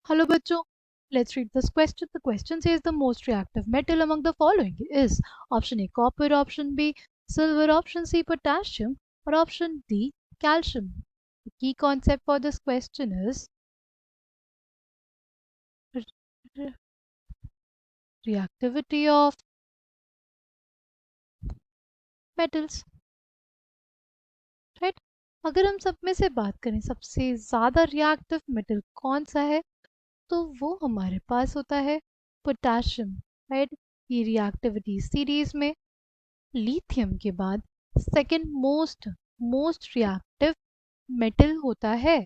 Hello बच्चों, let's read this question. The question says the most reactive metal among the following is option A copper, option B silver, option C potassium, or option D calcium. The key concept for this question is re- reactivity of metals, right? अगर हम सब में से बात करें सबसे ज़्यादा reactive metal कौन सा है तो वो हमारे पास होता है पोटाशियम, राइट? ये रिएक्टिविटी सीरीज में लिथियम के बाद सेकंड मोस्ट रिएक्टिव मेटल होता है,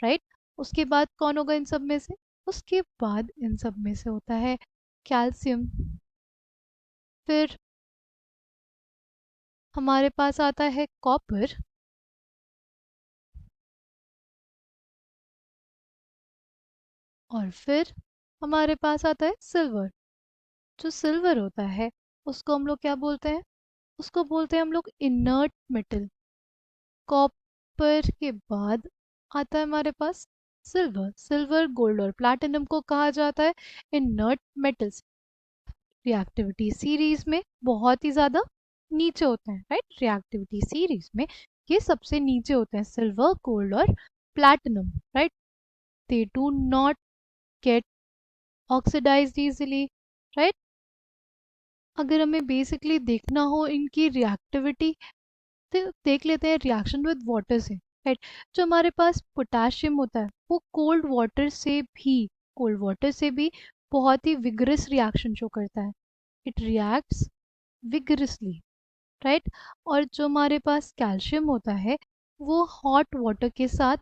राइट? उसके बाद कौन होगा इन सब में से? उसके बाद इन सब में से होता है कैल्शियम। फिर हमारे पास आता है कॉपर, और फिर हमारे पास आता है सिल्वर। जो सिल्वर होता है उसको हम लोग क्या बोलते हैं? उसको बोलते हैं हम लोग इनर्ट मेटल। कॉपर के बाद आता है हमारे पास सिल्वर। सिल्वर, गोल्ड और प्लैटिनम को कहा जाता है इनर्ट मेटल्स। रिएक्टिविटी सीरीज में बहुत ही ज़्यादा नीचे होते हैं, राइट? रिएक्टिविटी सीरीज में ये सबसे नीचे होते हैं, सिल्वर, गोल्ड और platinum, right? They do not get oxidized easily, right? अगर हमें बेसिकली देखना हो इनकी रिएक्टिविटी तो देख लेते हैं रिएक्शन विद वाटर से, राइट? जो हमारे पास पोटाशियम होता है वो कोल्ड वाटर से भी बहुत ही विगरस रिएक्शन शो करता है। It reacts vigorously, right? और जो हमारे पास कैल्शियम होता है वो हॉट वाटर के साथ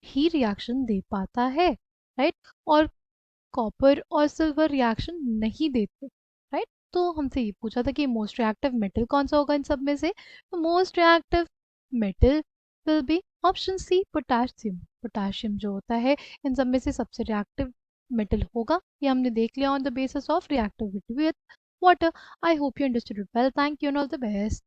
ही रिएक्शन दे पाता है, राइट? और कॉपर और सिल्वर रिएक्शन नहीं देते, राइट? तो हमसे ये पूछा था कि मोस्ट रिएक्टिव मेटल कौन सा होगा इन सब में से? तो most reactive metal will be option C potassium. Potassium जो होता है इन सब में से सबसे रिएक्टिव मेटल होगा। ये हमने देख लिया on the basis of reactivity with water. I hope you understood it well. Thank you and all the best.